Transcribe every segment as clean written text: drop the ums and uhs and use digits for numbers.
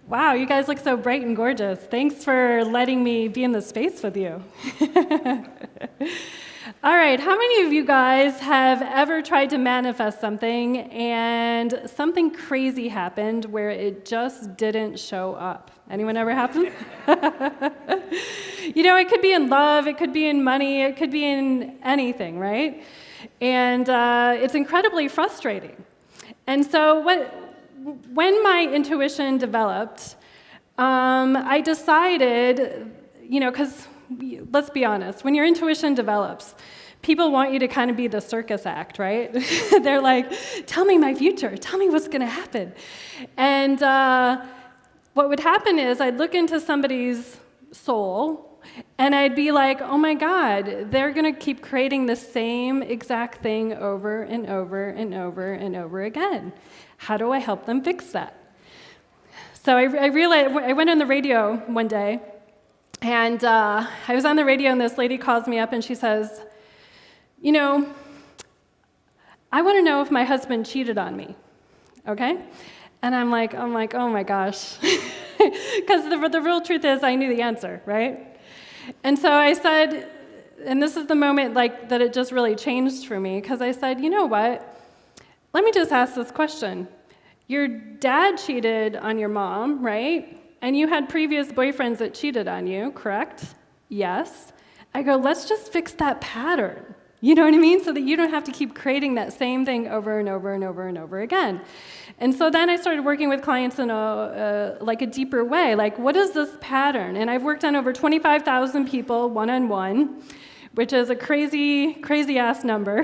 Wow, you guys look so bright and gorgeous. Thanks for letting me be in the space with you. All right, how many of you guys have ever tried to manifest something and something crazy happened where it just didn't show up? Anyone ever happen? You know, it could be in love, it could be in money, it could be in anything, right? And it's incredibly frustrating. And so when my intuition developed, I decided, you know, because let's be honest, when your intuition develops, people want you to kind of be the circus act, right? They're like, tell me my future, tell me what's going to happen. And what would happen is I'd look into somebody's soul, and I'd be like, oh my God, they're going to keep creating the same exact thing over and over and over and over again. How do I help them fix that? So I realized, I went on the radio one day, and I was on the radio, and this lady calls me up, and she says, you know, I want to know if my husband cheated on me, okay? And I'm like, oh my gosh. Because the real truth is I knew the answer, right? And so I said, and this is the moment like that it just really changed for me, because I said, you know what? Let me just ask this question. Your dad cheated on your mom, right? And you had previous boyfriends that cheated on you, correct? Yes. I go, let's just fix that pattern. You know what I mean? So that you don't have to keep creating that same thing over and over and over and over again. And so then I started working with clients in a deeper way. Like, what is this pattern? And I've worked on over 25,000 people one-on-one, which is a crazy, crazy-ass number.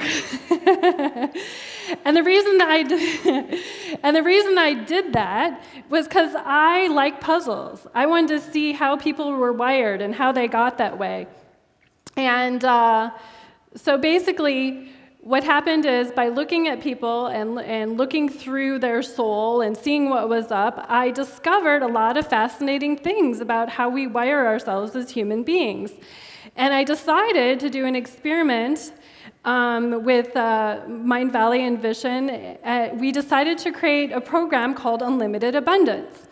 And the reason I did that was because I like puzzles. I wanted to see how people were wired and how they got that way. And so basically, what happened is by looking at people and looking through their soul and seeing what was up, I discovered a lot of fascinating things about how we wire ourselves as human beings. And I decided to do an experiment with Mind Valley and Vision. We decided to create a program called Unlimited Abundance.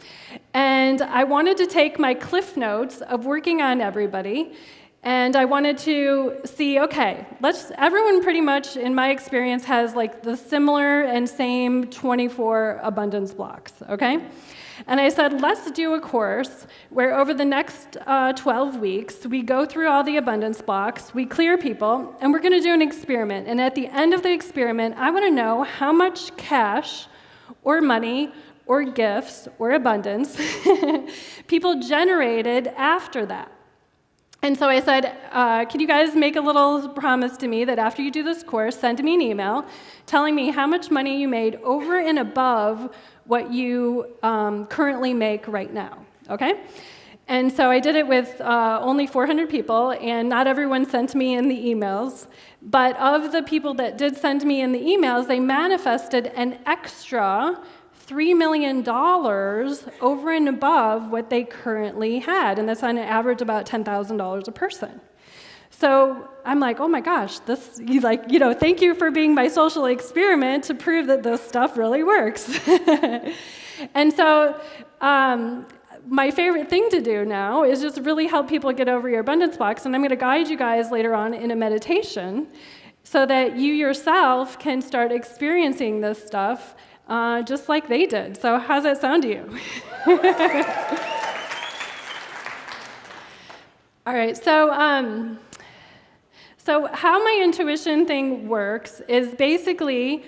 And I wanted to take my cliff notes of working on everybody, and I wanted to see, okay, everyone pretty much, in my experience, has like the similar and same 24 abundance blocks, okay? And I said, let's do a course where over the next 12 weeks, we go through all the abundance blocks, we clear people, and we're going to do an experiment. And at the end of the experiment, I want to know how much cash or money or gifts or abundance people generated after that. And so I said, can you guys make a little promise to me that after you do this course, send me an email telling me how much money you made over and above what you currently make right now, okay? And so I did it with only 400 people, and not everyone sent me in the emails. But of the people that did send me in the emails, they manifested an extra $3 million over and above what they currently had, and that's on an average about $10,000 a person. So I'm like, oh my gosh, thank you for being my social experiment to prove that this stuff really works. And so my favorite thing to do now is just really help people get over your abundance blocks, and I'm going to guide you guys later on in a meditation so that you yourself can start experiencing this stuff just like they did. So how's that sound to you? All right, so how my intuition thing works is basically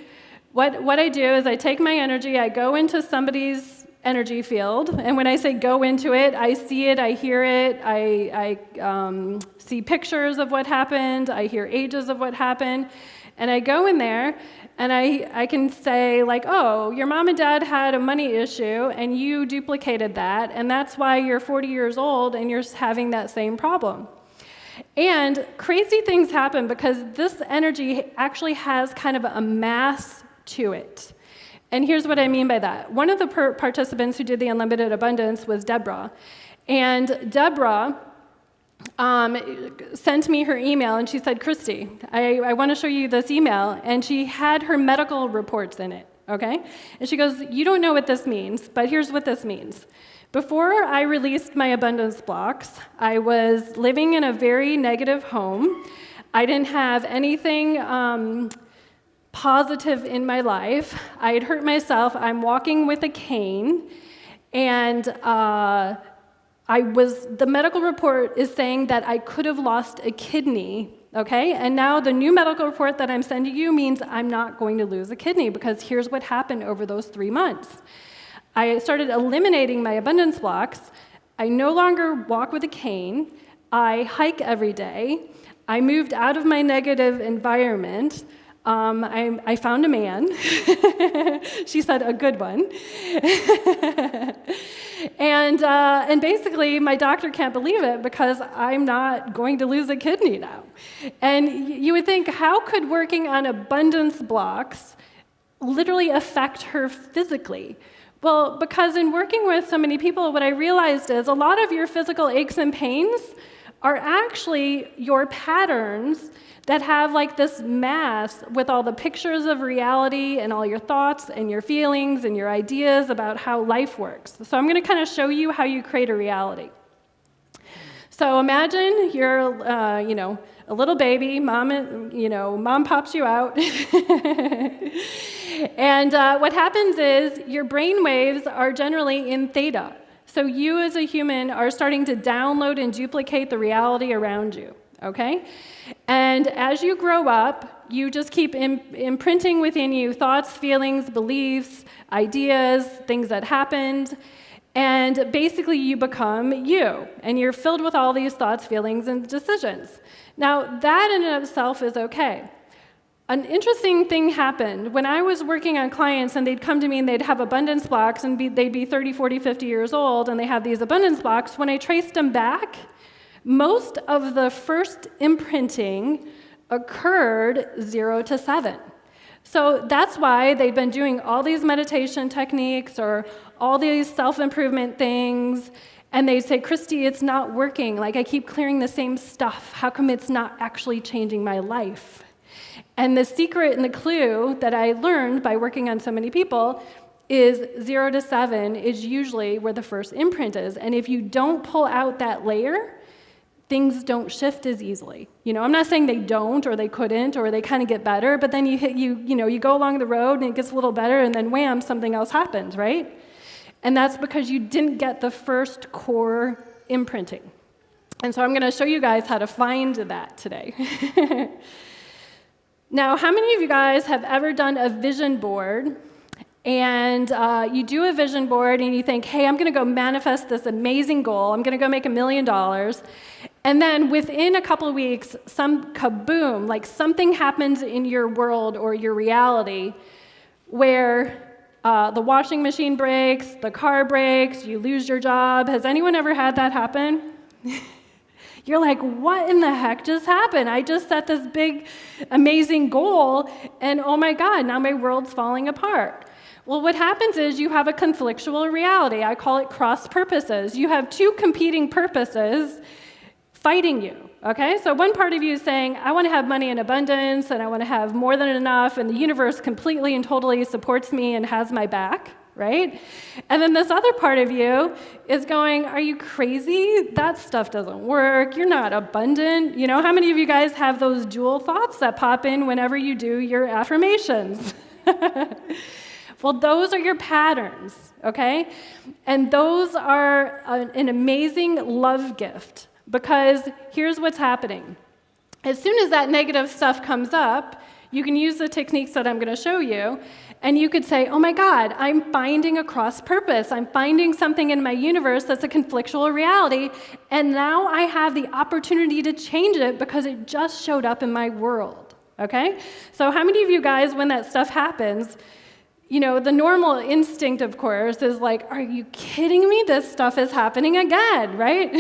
what I do is I take my energy, I go into somebody's energy field, and when I say go into it, I see it, I hear it, I see pictures of what happened, I hear ages of what happened, and I go in there, and I can say, like, oh, your mom and dad had a money issue, and you duplicated that, and that's why you're 40 years old, and you're having that same problem. And crazy things happen because this energy actually has kind of a mass to it. And here's what I mean by that. One of the participants who did the Unlimited Abundance was Deborah. And Deborah sent me her email, and she said, Christie, I want to show you this email. And she had her medical reports in it, okay? And she goes, you don't know what this means, but here's what this means. Before I released my abundance blocks, I was living in a very negative home. I didn't have anything positive in my life. I had hurt myself. I'm walking with a cane, and the medical report is saying that I could have lost a kidney, okay? And now the new medical report that I'm sending you means I'm not going to lose a kidney, because here's what happened over those 3 months. I started eliminating my abundance blocks. I no longer walk with a cane. I hike every day. I moved out of my negative environment. I found a man. She said, a good one. And basically, my doctor can't believe it because I'm not going to lose a kidney now. And you would think, how could working on abundance blocks literally affect her physically? Well, because in working with so many people, what I realized is a lot of your physical aches and pains are actually your patterns that have like this mass with all the pictures of reality and all your thoughts and your feelings and your ideas about how life works. So I'm going to kind of show you how you create a reality. So imagine you're, a little baby, mom pops you out. And what happens is your brain waves are generally in theta. So you as a human are starting to download and duplicate the reality around you, okay? And as you grow up, you just keep imprinting within you thoughts, feelings, beliefs, ideas, things that happened, and basically you become you, and you're filled with all these thoughts, feelings, and decisions. Now, that in and of itself is okay. An interesting thing happened. When I was working on clients and they'd come to me and they'd have abundance blocks and they'd be 30, 40, 50 years old and they have these abundance blocks, when I traced them back, most of the first imprinting occurred 0 to 7. So that's why they've been doing all these meditation techniques or all these self-improvement things, and they say, Christie, it's not working. Like, I keep clearing the same stuff. How come it's not actually changing my life? And the secret and the clue that I learned by working on so many people is 0 to 7 is usually where the first imprint is. And if you don't pull out that layer, things don't shift as easily. I'm not saying they don't or they couldn't or they kind of get better, but then you go along the road and it gets a little better and then wham, something else happens, right? And that's because you didn't get the first core imprinting. And so I'm going to show you guys how to find that today. Now, how many of you guys have ever done a vision board? And you do a vision board and you think, hey, I'm going to go manifest this amazing goal. I'm going to go make $1 million. And then within a couple of weeks, some kaboom, like something happens in your world or your reality where the washing machine breaks, the car breaks, you lose your job. Has anyone ever had that happen? You're like, what in the heck just happened? I just set this big, amazing goal, and oh my God, now my world's falling apart. Well, what happens is you have a conflictual reality. I call it cross purposes. You have two competing purposes fighting you, okay? So one part of you is saying, I want to have money in abundance, and I want to have more than enough, and the universe completely and totally supports me and has my back, right? And then this other part of you is going, are you crazy? That stuff doesn't work. You're not abundant. How many of you guys have those dual thoughts that pop in whenever you do your affirmations? Well, those are your patterns, okay? And those are an amazing love gift, because here's what's happening. As soon as that negative stuff comes up, you can use the techniques that I'm going to show you, and you could say, oh my God, I'm finding a cross purpose. I'm finding something in my universe that's a conflictual reality, and now I have the opportunity to change it because it just showed up in my world, okay? So how many of you guys, when that stuff happens, the normal instinct, of course, is like, are you kidding me? This stuff is happening again, right?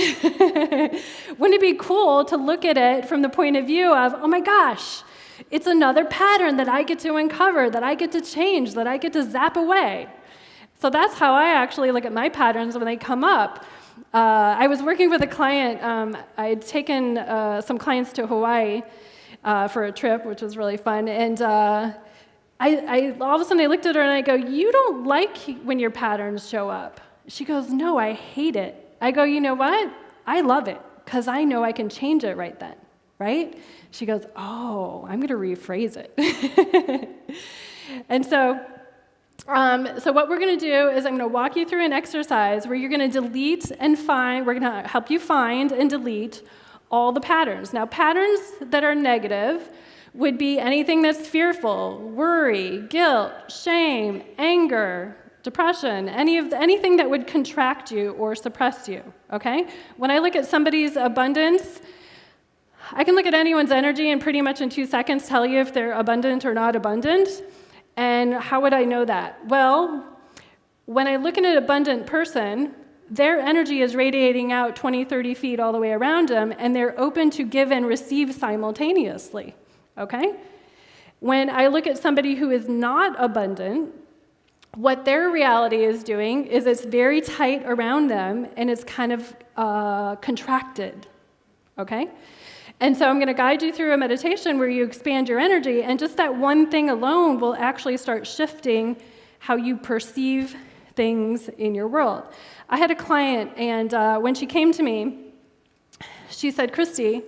Wouldn't it be cool to look at it from the point of view of, oh my gosh, it's another pattern that I get to uncover, that I get to change, that I get to zap away. So that's how I actually look at my patterns when they come up. I was working with a client. I had taken some clients to Hawaii for a trip, which was really fun. And I all of a sudden I looked at her and I go, you don't like when your patterns show up. She goes, no, I hate it. I go, you know what? I love it, because I know I can change it right then, right? She goes, oh, I'm going to rephrase it. And so what we're going to do is I'm going to walk you through an exercise where you're going to delete and find, we're going to help you find and delete all the patterns. Now, patterns that are negative would be anything that's fearful, worry, guilt, shame, anger, depression, anything that would contract you or suppress you, okay? When I look at somebody's abundance, I can look at anyone's energy and pretty much in 2 seconds tell you if they're abundant or not abundant. And how would I know that? Well, when I look at an abundant person, their energy is radiating out 20, 30 feet all the way around them, and they're open to give and receive simultaneously, okay? When I look at somebody who is not abundant, what their reality is doing is it's very tight around them, and it's kind of contracted, okay? And so I'm going to guide you through a meditation where you expand your energy, and just that one thing alone will actually start shifting how you perceive things in your world. I had a client, and when she came to me, she said, Christie,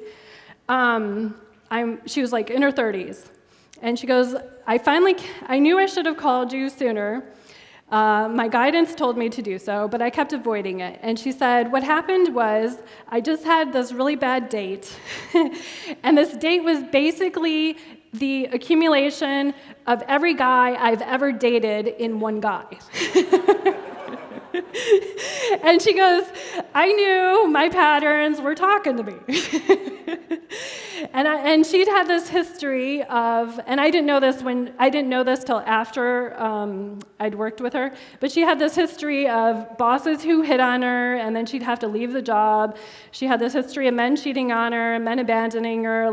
she was like in her 30s, and she goes, I knew I should have called you sooner. My guidance told me to do so, but I kept avoiding it. And she said, what happened was I just had this really bad date. And this date was basically the accumulation of every guy I've ever dated in one guy. And she goes, I knew my patterns were talking to me. And she'd had this history of, and I didn't know this till after I'd worked with her, but she had this history of bosses who hit on her, and then she'd have to leave the job. She had this history of men cheating on her, men abandoning her,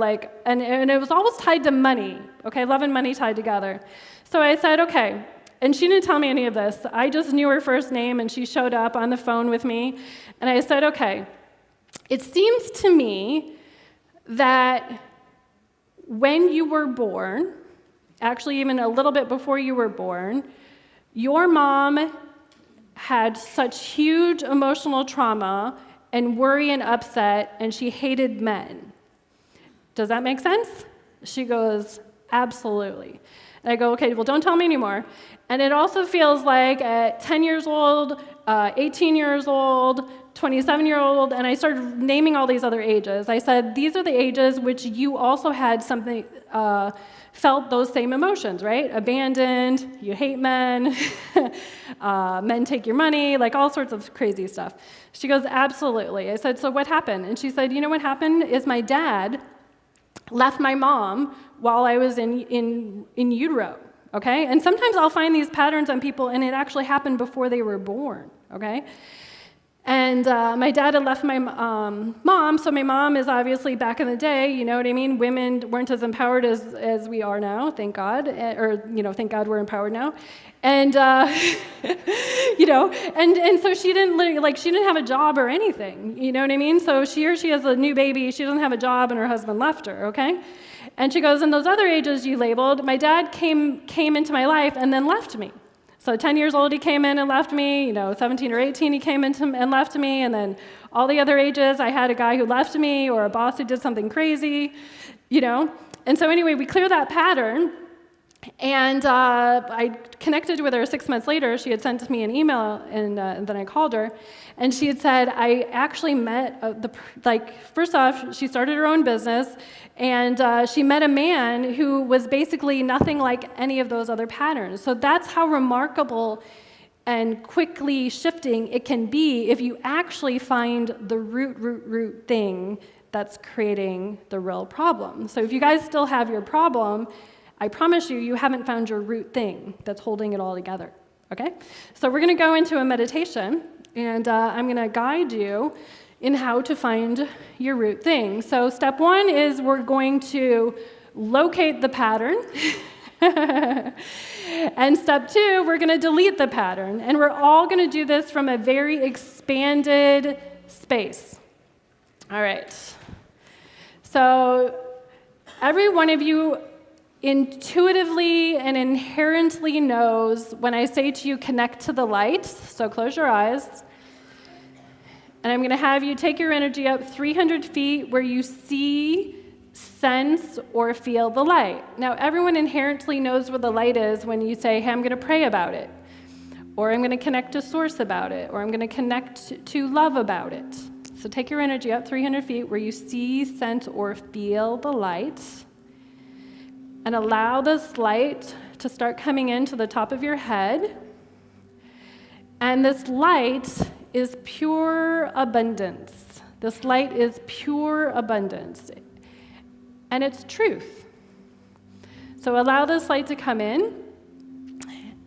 and it was always tied to money, okay, love and money tied together. So I said, okay. And she didn't tell me any of this. I just knew her first name, and she showed up on the phone with me. And I said, okay, it seems to me that when you were born, actually even a little bit before you were born, your mom had such huge emotional trauma and worry and upset, and she hated men. Does that make sense? She goes, absolutely. And I go, okay, well, don't tell me anymore. And it also feels like at 10 years old, 18 years old, 27-year-old, and I started naming all these other ages. I said, these are the ages which you also had something, felt those same emotions, right? Abandoned, you hate men, men take your money, like all sorts of crazy stuff. She goes, absolutely. I said, so what happened? And she said, you know what happened is my dad left my mom while I was in utero, okay? And sometimes I'll find these patterns on people, and it actually happened before they were born, okay? And my dad had left my mom, so my mom is obviously back in the day, you know what I mean? Women weren't as empowered as we are now, thank God, thank God we're empowered now. And, and so she didn't have a job or anything, you know what I mean? So she has a new baby, she doesn't have a job, and her husband left her, okay? And she goes, in those other ages you labeled, my dad came into my life and then left me. So 10 years old, he came in and left me, 17 or 18, he came in and left me, and then all the other ages, I had a guy who left me or a boss who did something crazy, And so anyway, we clear that pattern, and I connected with her 6 months later. She had sent me an email, and then I called her, and she had said, I actually met, first off, she started her own business, and she met a man who was basically nothing like any of those other patterns. So that's how remarkable and quickly shifting it can be if you actually find the root thing that's creating the real problem. So if you guys still have your problem, I promise you haven't found your root thing that's holding it all together, okay? So we're going to go into a meditation, and I'm going to guide you in how to find your root thing. So step one is we're going to locate the pattern. And step two, we're going to delete the pattern. And we're all going to do this from a very expanded space. All right. So every one of you intuitively and inherently knows when I say to you, connect to the light. So close your eyes. And I'm going to have you take your energy up 300 feet where you see, sense, or feel the light. Now, everyone inherently knows where the light is when you say, hey, I'm going to pray about it, or I'm going to connect to source about it, or I'm going to connect to love about it. So take your energy up 300 feet where you see, sense, or feel the light, and allow this light to start coming into the top of your head. And this light is pure abundance. This light is pure abundance. And it's truth. So allow this light to come in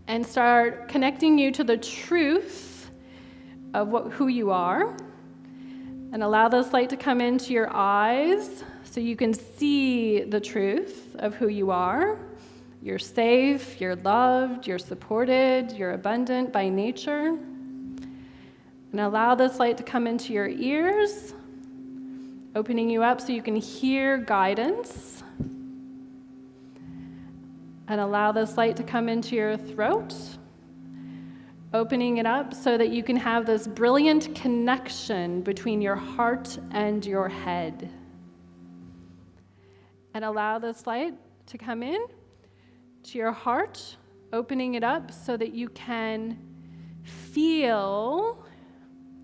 and start connecting you to the truth of who you are. And allow this light to come into your eyes so you can see the truth of who you are. You're safe, you're loved, you're supported, you're abundant by nature. And allow this light to come into your ears, opening you up so you can hear guidance. And allow this light to come into your throat, opening it up so that you can have this brilliant connection between your heart and your head. And allow this light to come in to your heart, opening it up so that you can feel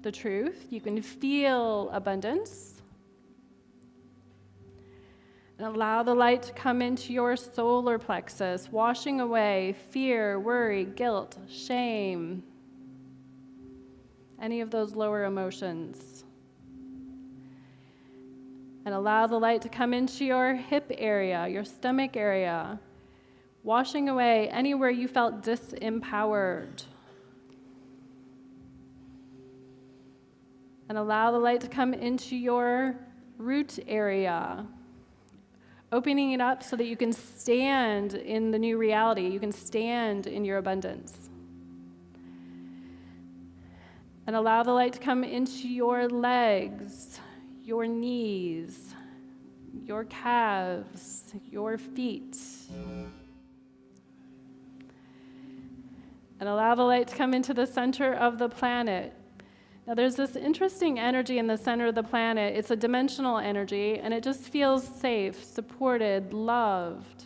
the truth, you can feel abundance. And allow the light to come into your solar plexus, washing away fear, worry, guilt, shame, any of those lower emotions. And allow the light to come into your hip area, your stomach area, washing away anywhere you felt disempowered. And allow the light to come into your root area, opening it up so that you can stand in the new reality. You can stand in your abundance. And allow the light to come into your legs, your knees, your calves, your feet. And allow the light to come into the center of the planet. Now, there's this interesting energy in the center of the planet. It's a dimensional energy, and it just feels safe, supported, loved.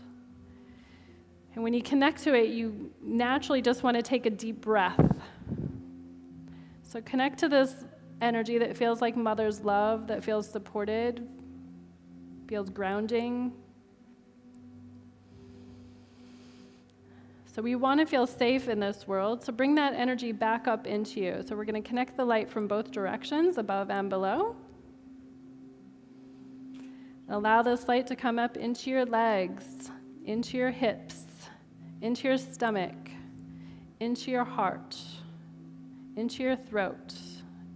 And when you connect to it, you naturally just want to take a deep breath. So connect to this energy that feels like mother's love, that feels supported, feels grounding. So we want to feel safe in this world, so bring that energy back up into you. So we're going to connect the light from both directions, above and below. And allow this light to come up into your legs, into your hips, into your stomach, into your heart, into your throat,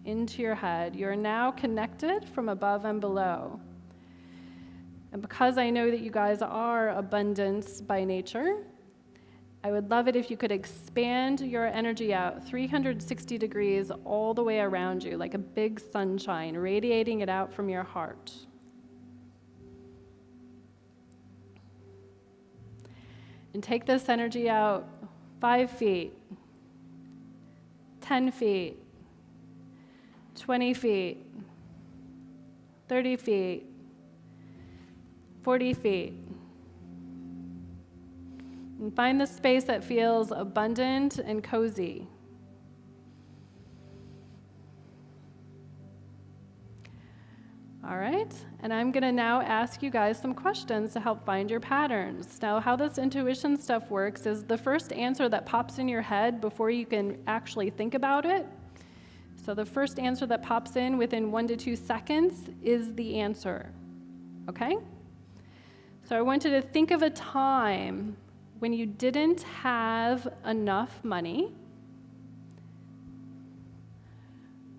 into your head. You're now connected from above and below. And because I know that you guys are abundance by nature, I would love it if you could expand your energy out 360 degrees all the way around you, like a big sunshine, radiating it out from your heart. And take this energy out 5 feet, 10 feet, 20 feet, 30 feet, 40 feet. And find the space that feels abundant and cozy. All right, and I'm going to now ask you guys some questions to help find your patterns. Now, how this intuition stuff works is the first answer that pops in your head before you can actually think about it. So the first answer that pops in within 1 to 2 seconds is the answer, okay? So I want you to think of a time when you didn't have enough money.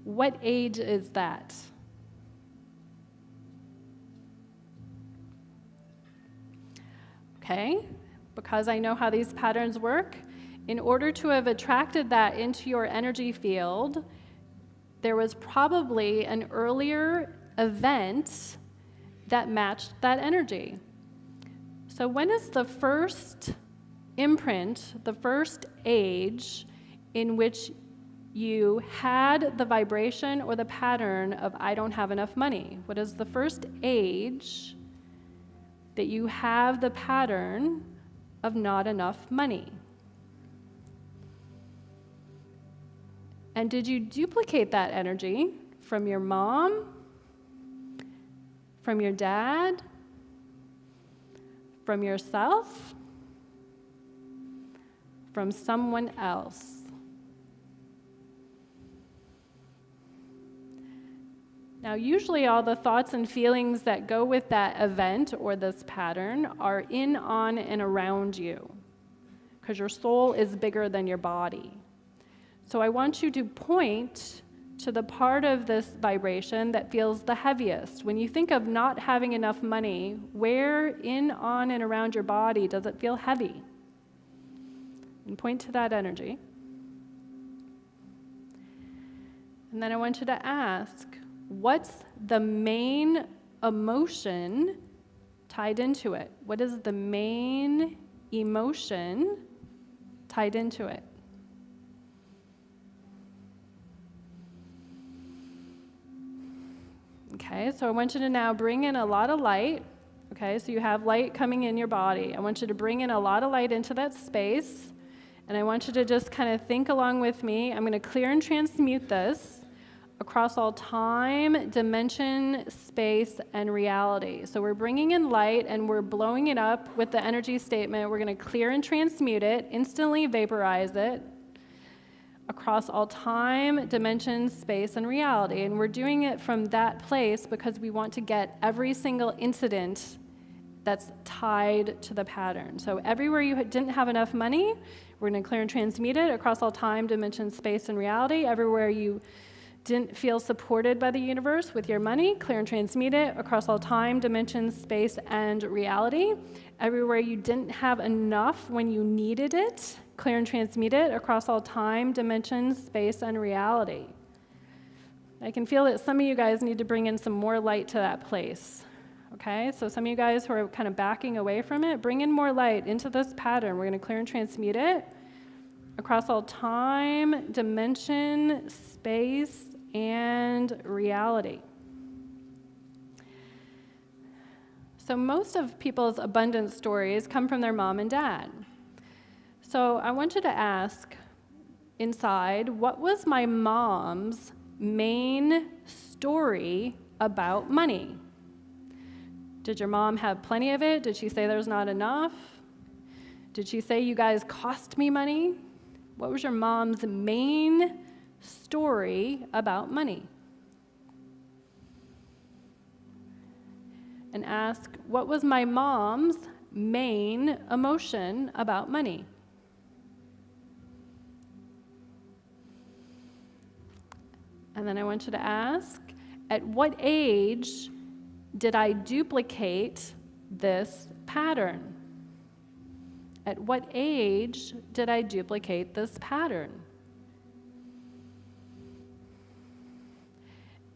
What age is that? Okay, because I know how these patterns work, in order to have attracted that into your energy field, there was probably an earlier event that matched that energy. So when is the first imprint, the first age in which you had the vibration or the pattern of I don't have enough money? What is the first age that you have the pattern of not enough money? And did you duplicate that energy from your mom, from your dad, from yourself, from someone else? Now, usually all the thoughts and feelings that go with that event or this pattern are in, on, and around you, because your soul is bigger than your body. So I want you to point to the part of this vibration that feels the heaviest. When you think of not having enough money, where in, on, and around your body does it feel heavy? And point to that energy. And then I want you to ask, what's the main emotion tied into it? What is the main emotion tied into it? Okay, so I want you to now bring in a lot of light. Okay, so you have light coming in your body. I want you to bring in a lot of light into that space. And I want you to just kind of think along with me. I'm going to clear and transmute this across all time, dimension, space, and reality. So we're bringing in light and we're blowing it up with the energy statement. We're going to clear and transmute it, instantly vaporize it across all time, dimension, space, and reality. And we're doing it from that place because we want to get every single incident that's tied to the pattern. So everywhere you didn't have enough money, we're going to clear and transmute it across all time, dimension, space, and reality. Everywhere you didn't feel supported by the universe with your money, clear and transmute it across all time, dimension, space, and reality. Everywhere you didn't have enough when you needed it, clear and transmute it across all time, dimension, space, and reality. I can feel that some of you guys need to bring in some more light to that place. Okay, so some of you guys who are kind of backing away from it, bring in more light into this pattern. We're going to clear and transmute it across all time, dimension, space, and reality. So most of people's abundance stories come from their mom and dad. So I want you to ask inside, what was my mom's main story about money? Did your mom have plenty of it? Did she say there's not enough? Did she say you guys cost me money? What was your mom's main story about money? And ask, what was my mom's main emotion about money? And then I want you to ask, at what age did I duplicate this pattern? At what age did I duplicate this pattern?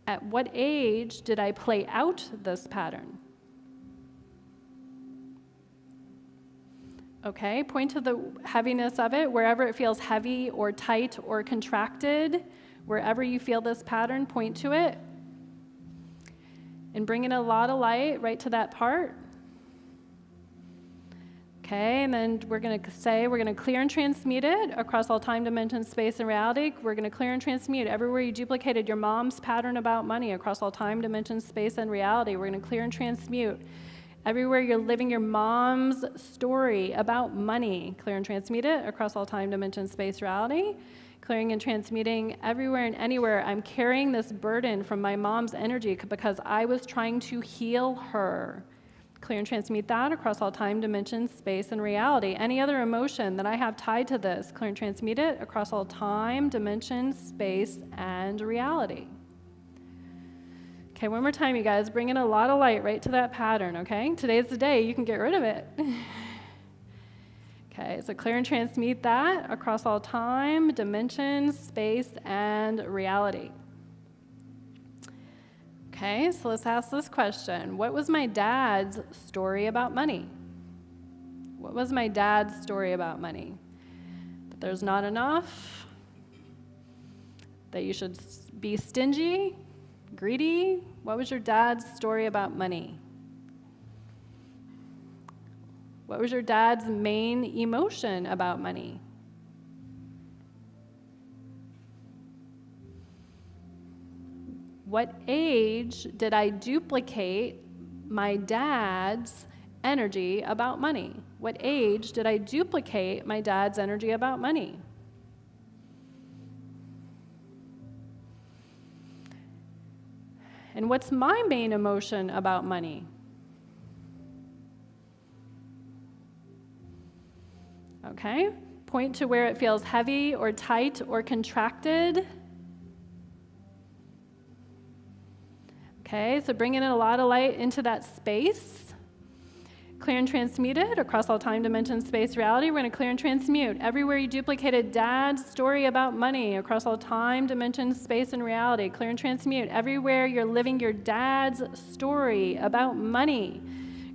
At what age did I play out this pattern? Okay, point to the heaviness of it, wherever it feels heavy or tight or contracted, wherever you feel this pattern, point to it. And bring in a lot of light right to that part. Okay, and then we're going to clear and transmute it across all time, dimension, space, and reality. We're going to clear and transmute everywhere you duplicated your mom's pattern about money across all time, dimension, space, and reality. We're going to clear and transmute everywhere you're living your mom's story about money. Clear and transmute it across all time, dimension, space, reality. Clearing and transmuting everywhere and anywhere. I'm carrying this burden from my mom's energy because I was trying to heal her. Clear and transmute that across all time, dimension, space, and reality. Any other emotion that I have tied to this, clear and transmute it across all time, dimension, space, and reality. Okay, one more time, you guys. Bring in a lot of light right to that pattern, okay? Today's the day you can get rid of it. Okay, so clear and transmute that across all time, dimension, space, and reality. Okay, so let's ask this question. What was my dad's story about money? What was my dad's story about money? That there's not enough? That you should be stingy? Greedy? What was your dad's story about money? What was your dad's main emotion about money? What age did I duplicate my dad's energy about money? What age did I duplicate my dad's energy about money? And what's my main emotion about money? Okay, point to where it feels heavy or tight or contracted. Okay, so bringing in a lot of light into that space. Clear and transmute it across all time, dimension, space, reality. We're going to clear and transmute. Everywhere you duplicated dad's story about money across all time, dimension, space, and reality. Clear and transmute. Everywhere you're living your dad's story about money.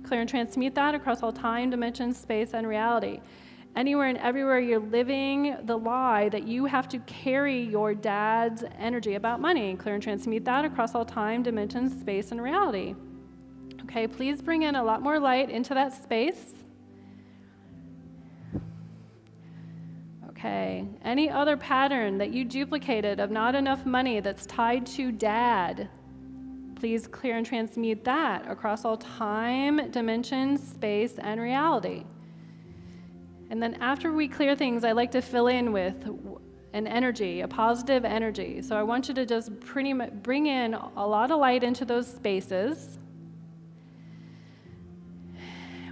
Clear and transmute that across all time, dimension, space, and reality. Anywhere and everywhere you're living the lie that you have to carry your dad's energy about money. Clear and transmute that across all time, dimensions, space, and reality. Okay, please bring in a lot more light into that space. Okay, any other pattern that you duplicated of not enough money that's tied to dad, please clear and transmute that across all time, dimensions, space, and reality. And then after we clear things, I like to fill in with an energy, a positive energy. So I want you to just pretty much bring in a lot of light into those spaces.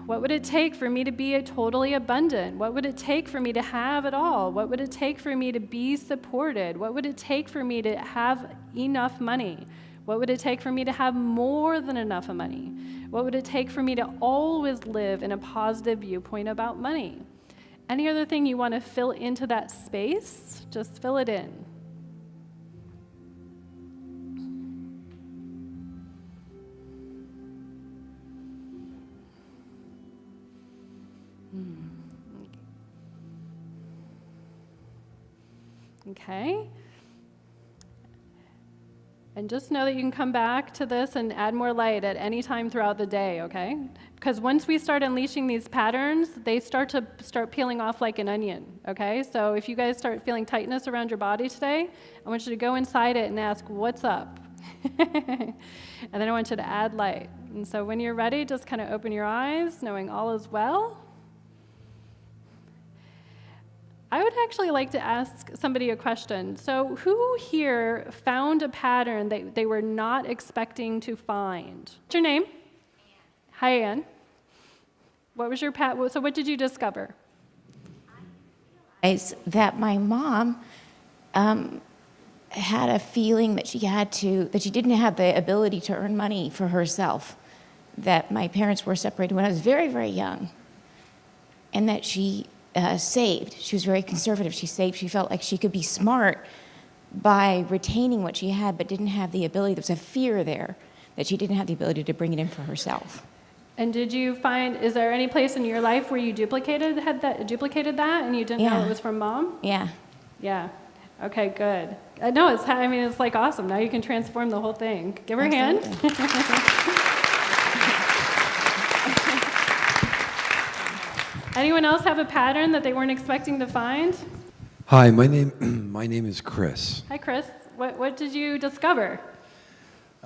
What would it take for me to be totally abundant? What would it take for me to have it all? What would it take for me to be supported? What would it take for me to have enough money? What would it take for me to have more than enough money? What would it take for me to always live in a positive viewpoint about money? Any other thing you want to fill into that space, just fill it in. Okay. And just know that you can come back to this and add more light at any time throughout the day, okay? Because once we start unleashing these patterns, they start peeling off like an onion, okay? So if you guys start feeling tightness around your body today, I want you to go inside it and ask, what's up? And then I want you to add light. And so when you're ready, just kind of open your eyes, knowing all is well. I would actually like to ask somebody a question. So who here found a pattern that they were not expecting to find? What's your name? Ann. Hi, Ann. What was your so what did you discover? I realized that my mom had a feeling that she didn't have the ability to earn money for herself, that my parents were separated when I was very, very young, and that she saved. She was very conservative. She saved. She felt like she could be smart by retaining what she had, but didn't have the ability. There was a fear there that she didn't have the ability to bring it in for herself. And did you find, is there any place in your life where you duplicated that and you didn't know it was from mom? Yeah. Yeah. Okay, good. No, it's like awesome. Now you can transform the whole thing. Give her a hand. Anyone else have a pattern that they weren't expecting to find? Hi, my name is Chris. Hi, Chris. What did you discover?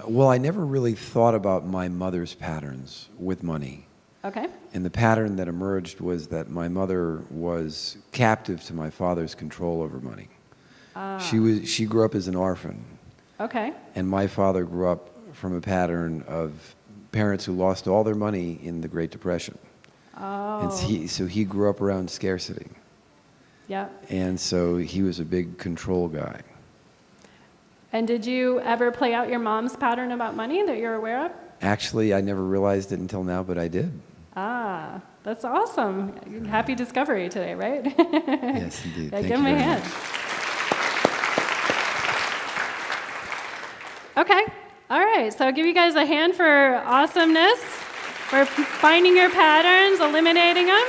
Well, I never really thought about my mother's patterns with money. Okay. And the pattern that emerged was that my mother was captive to my father's control over money. She grew up as an orphan. Okay. And my father grew up from a pattern of parents who lost all their money in the Great Depression. Oh. And so he grew up around scarcity. Yeah. And so he was a big control guy. And did you ever play out your mom's pattern about money that you're aware of? Actually, I never realized it until now, but I did. Ah, that's awesome. Happy discovery today, right? Yes, indeed. Yeah, Thank give you him a very hand. much. Okay. All right. So I'll give you guys a hand for awesomeness, for finding your patterns, eliminating them.